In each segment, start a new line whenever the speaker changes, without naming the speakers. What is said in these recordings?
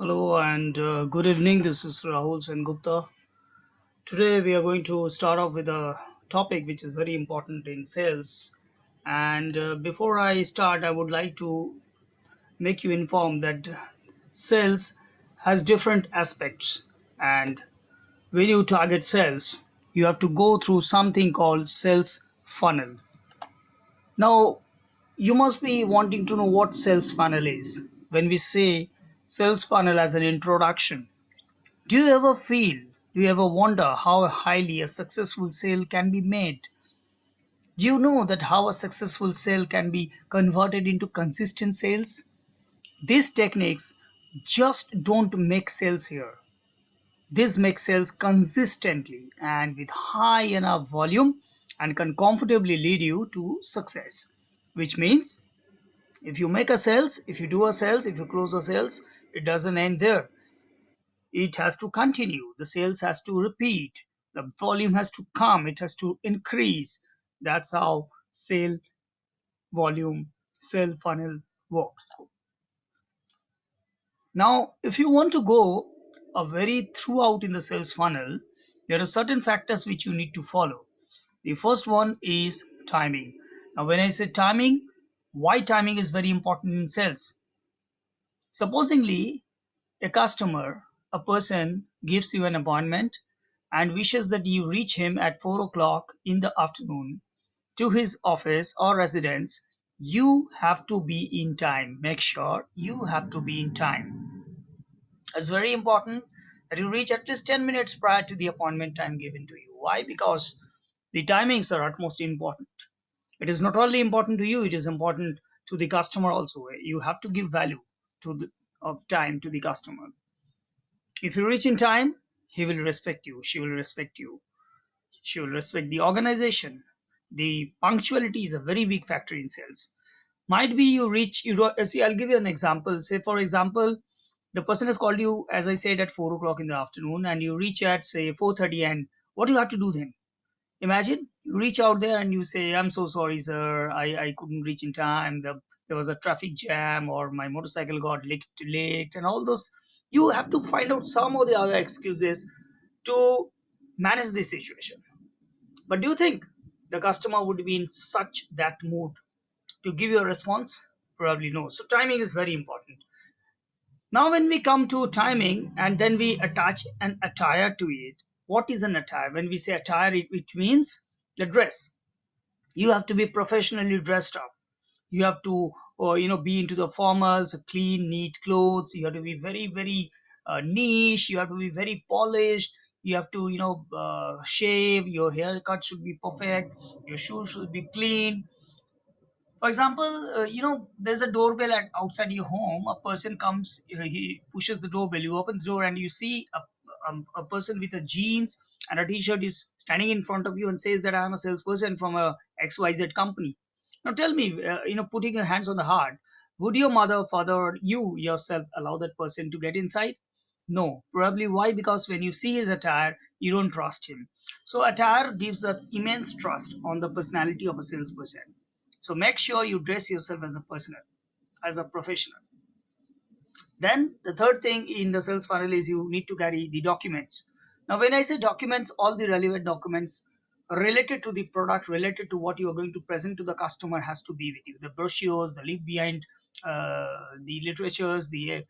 Hello and good evening. This is Rahul Sengupta. Today we are going to start off with a topic which is very important in sales. And before I start, I would like to make you inform that sales has different aspects. And when you target sales, you have to go through something called sales funnel. Now, you must be wanting to know what sales funnel is. When we say sales funnel as an introduction, do you ever feel, do you ever wonder how highly a successful sale can be made? Do you know that how a successful sale can be converted into consistent sales? These techniques just don't make sales here. These make sales consistently and with high enough volume and can comfortably lead you to success. Which means if you make a sales, if you do a sales, if you close a sales, it doesn't end there. It has to continue, the sales has to repeat, the volume has to come, it has to increase. That's how sale volume, sale funnel works. Now if you want to go a very throughout in the sales funnel, there are certain factors which you need to follow. The first one is timing. Now when I say timing, why timing is very important in sales? Supposingly, a customer, a person gives you an appointment and wishes that you reach him at 4 o'clock in the afternoon to his office or residence. You have to be in time. Make sure you have to be in time. It's very important that you reach at least 10 minutes prior to the appointment time given to you. Why? Because the timings are utmost important. It is not only important to you, it is important to the customer also. You have to give value to the of time to the customer. If you reach in time, he will respect you, she will respect you, she will respect the organization. The punctuality is a very weak factor in sales. Might be you reach, see, I'll give you an example. Say for example, the person has called you, as I said, at 4 o'clock in the afternoon, and you reach at say 4:30. And what do you have to do then? Imagine you reach out there and you say, I'm so sorry, sir. I couldn't reach in time. There was a traffic jam, or my motorcycle got late, and all those. You have to find out some of the other excuses to manage this situation. But do you think the customer would be in such that mood to give you a response? Probably no. So timing is very important. Now, when we come to timing and then we attach an attire to it, what is an attire? When we say attire, it means the dress. You have to be professionally dressed up. You have to, be into the formals, clean, neat clothes. You have to be very, very niche. You have to be very polished. You have to, shave. Your haircut should be perfect. Your shoes should be clean. For example, there's a doorbell outside your home. A person comes, he pushes the doorbell. You open the door and you see a person with a jeans and a t-shirt is standing in front of you and says that I am a salesperson from a XYZ company. Now tell me, putting your hands on the heart, would your mother, father, or you yourself allow that person to get inside? No, probably. Why? Because when you see his attire, you don't trust him. So attire gives an immense trust on the personality of a salesperson. So make sure you dress yourself as a person, as a professional. Then the third thing in the sales funnel is you need to carry the documents. Now, when I say documents, all the relevant documents related to the product, related to what you are going to present to the customer, has to be with you. The brochures, the leave behind, the literatures, the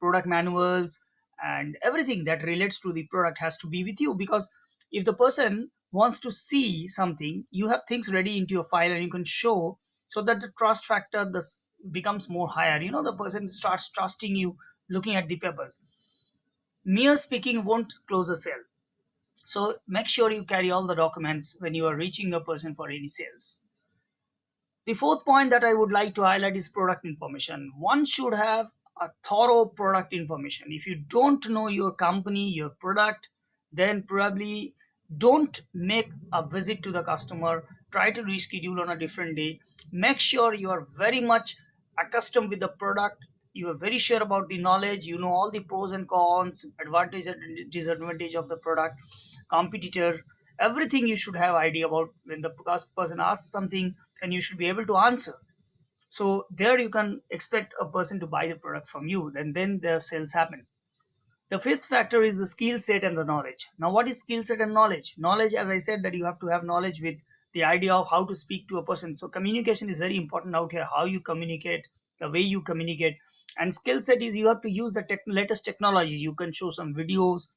product manuals, and everything that relates to the product has to be with you. Because if the person wants to see something, you have things ready into your file and you can show, so that the trust factor this becomes more higher. The person starts trusting you looking at the papers. Mere speaking won't close a sale. So make sure you carry all the documents when you are reaching a person for any sales. The fourth point that I would like to highlight is product information. One should have a thorough product information. If you don't know your company, your product, then probably don't make a visit to the customer. Try to reschedule on a different day. Make sure you are very much accustomed with the product. You are very sure about the knowledge. You know all the pros and cons, advantage and disadvantage of the product, competitor, everything you should have idea about. When the person asks something, then you should be able to answer. So there you can expect a person to buy the product from you, then the sales happen. The fifth factor is the skill set and the knowledge. Now, what is skill set and knowledge? Knowledge, as I said, that you have to have knowledge with the idea of how to speak to a person. So communication is very important out here. How you communicate, the way you communicate, and skill set is you have to use the latest technologies. You can show some videos,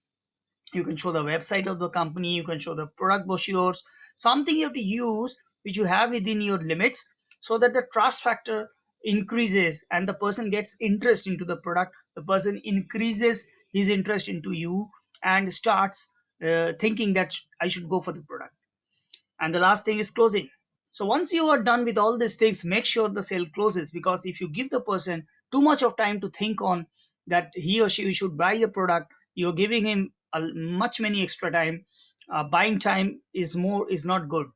you can show the website of the company, you can show the product brochures, something you have to use which you have within your limits, so that the trust factor increases and the person gets interest into the product, the person increases his interest into you and starts thinking that I should go for the product. And the last thing is closing. So once you are done with all these things, make sure the sale closes, because if you give the person too much of time to think on that he or she should buy your product, you're giving him a much many extra time. Buying time is not good.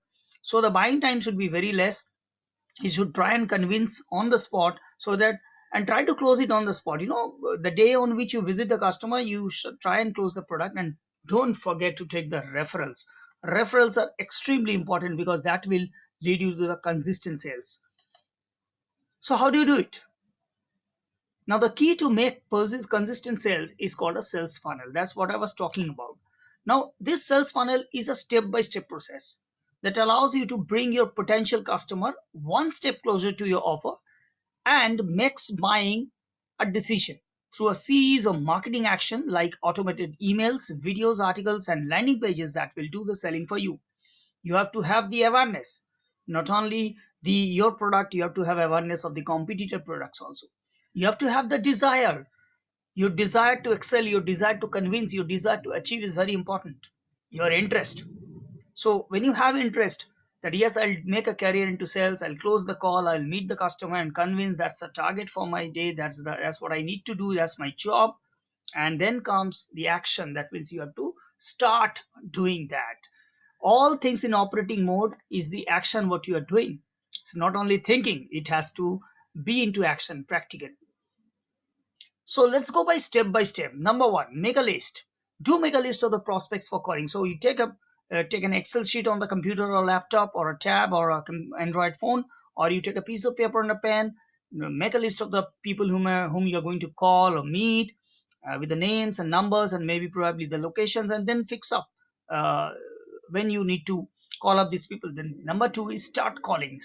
So the buying time should be very less. You should try and convince on the spot, so that, and try to close it on the spot. The day on which you visit the customer, you should try and close the product. And don't forget to take the referrals. Referrals are extremely important, because that will lead you to the consistent sales. So how do you do it? Now, the key to make persist consistent sales is called a sales funnel. That's what I was talking about. Now, this sales funnel is a step-by-step process that allows you to bring your potential customer one step closer to your offer and makes buying a decision through a series of marketing action like automated emails, videos, articles, and landing pages that will do the selling for you. You have to have the awareness, not only the your product, you have to have awareness of the competitor products also. You have to have the desire. Your desire to excel, your desire to convince, your desire to achieve is very important. Your interest. So when you have interest that yes, I'll make a career into sales, I'll close the call, I'll meet the customer and convince, that's a target for my day, that's what I need to do, that's my job. And then comes the action. That means you have to start doing that. All things in operating mode is the action what you are doing. It's not only thinking, it has to be into action practically. So let's go by step. Number one, make a list. Do make a list of the prospects for calling. So you take an Excel sheet on the computer or laptop or a tab or a Android phone, or you take a piece of paper and a pen. Make a list of the people whom you're going to call or meet, with the names and numbers and maybe probably the locations, and then fix up uh, when you need to call up these people. Then number two is start calling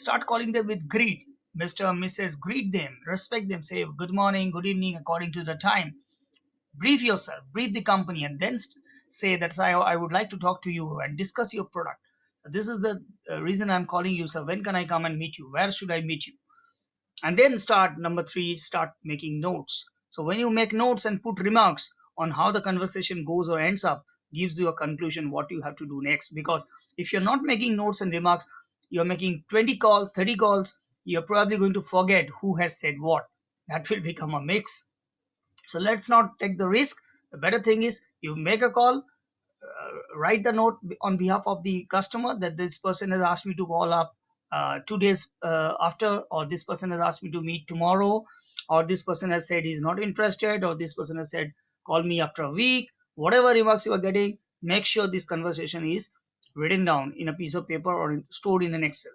them with greet. Mr. and Mrs., greet them, respect them, say good morning, good evening according to the time. Brief yourself, brief the company, and then say that I would like to talk to you and discuss your product. This is the reason I'm calling you, sir. When can I come and meet you? Where should I meet you? And then start number three, start making notes. So when you make notes and put remarks on how the conversation goes or ends up, gives you a conclusion what you have to do next. Because if you're not making notes and remarks, you're making 20 calls, 30 calls, you're probably going to forget who has said what. That will become a mix. So let's not take the risk. The better thing is you make a call, write the note on behalf of the customer that this person has asked me to call up 2 days after, or this person has asked me to meet tomorrow, or this person has said he's not interested, or this person has said call me after a week. Whatever remarks you are getting, make sure this conversation is written down in a piece of paper or stored in an Excel.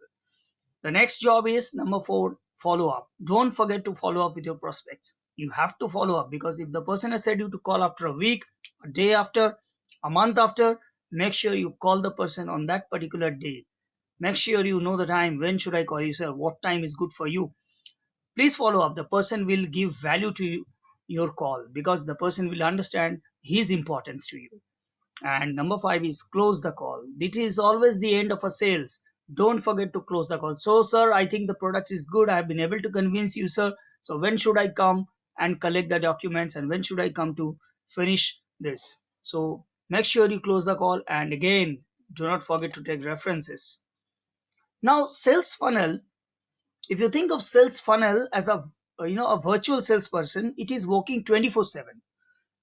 The next job is number four, follow up. Don't forget to follow up with your prospects. You have to follow up, because if the person has said you to call after a week, a day after, a month after, make sure you call the person on that particular day. Make sure you know the time. When should I call you, sir? What time is good for you? Please follow up. The person will give value to you, your call, because the person will understand his importance to you. And number five is close the call. It is always the end of a sales. Don't forget to close the call. So, sir, I think the product is good. I have been able to convince you, sir. So, when should I come and collect the documents, and when should I come to finish this? So, make sure you close the call. And again, do not forget to take references. Now, sales funnel. If you think of sales funnel as a virtual salesperson, it is working 24/7.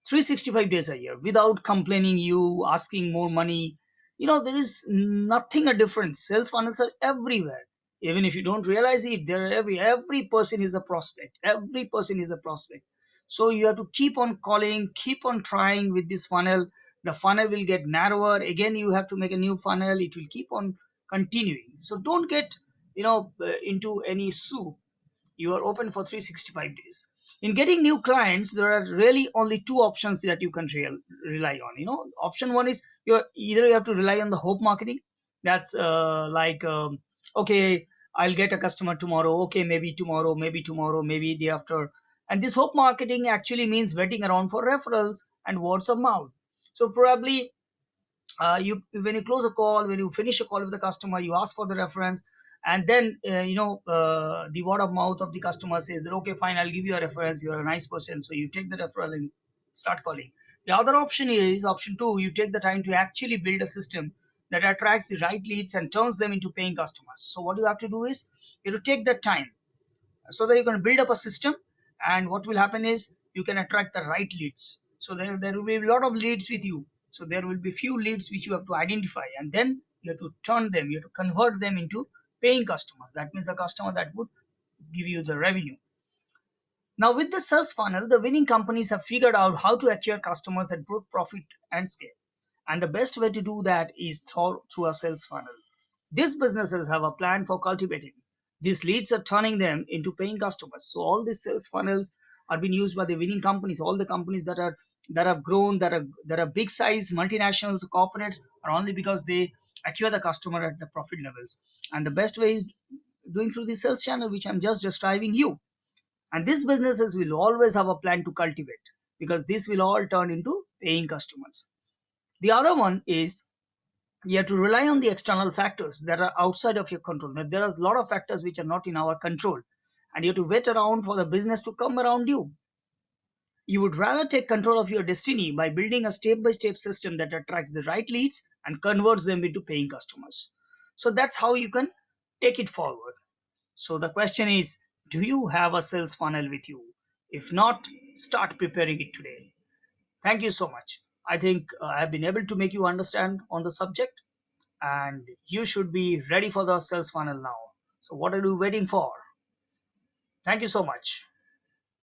365 days a year without complaining you asking more money. There is nothing a difference. Sales funnels are everywhere. Even if you don't realize it, they're every person is a prospect. Every person is a prospect. So you have to keep on calling, keep on trying with this funnel. The funnel will get narrower. Again, you have to make a new funnel. It will keep on continuing. So don't get into any soup. You are open for 365 days. In getting new clients, there are really only two options that you can rely on. Option one is you have to rely on the hope marketing. That's like, okay, I'll get a customer tomorrow. Okay, maybe tomorrow, maybe tomorrow, maybe day after. And this hope marketing actually means waiting around for referrals and words of mouth. So probably you when you close a call, when you finish a call with the customer, you ask for the reference, and then the word of mouth of the customer says that, okay, fine, I'll give you a reference, you're a nice person, so you take the referral and start calling. The other option is option two. You take the time to actually build a system that attracts the right leads and turns them into paying customers. So what you have to do is you have to take that time so that you can build up a system, and what will happen is you can attract the right leads. So there will be a lot of leads with you, so there will be few leads which you have to identify, and then you have to turn them, you have to convert them into paying customers. That means the customer that would give you the revenue. Now with the sales funnel, the winning companies have figured out how to acquire customers at both profit and scale, and the best way to do that is through a sales funnel. These businesses have a plan for cultivating. These leads are turning them into paying customers. So all these sales funnels are being used by the winning companies. All the companies that have grown, that are big size multinationals, corporates, are only because they acquire the customer at the profit levels. And the best way is doing through the sales channel, which I'm just describing you. And these businesses will always have a plan to cultivate, because this will all turn into paying customers. The other one is you have to rely on the external factors that are outside of your control. Now, there are a lot of factors which are not in our control, and you have to wait around for the business to come around you. You would rather take control of your destiny by building a step by step system that attracts the right leads and converts them into paying customers. So that's how you can take it forward. So the question is, do you have a sales funnel with you? If not, start preparing it today. Thank you so much. I think I have been able to make you understand on the subject, and you should be ready for the sales funnel now. So what are you waiting for? Thank you so much.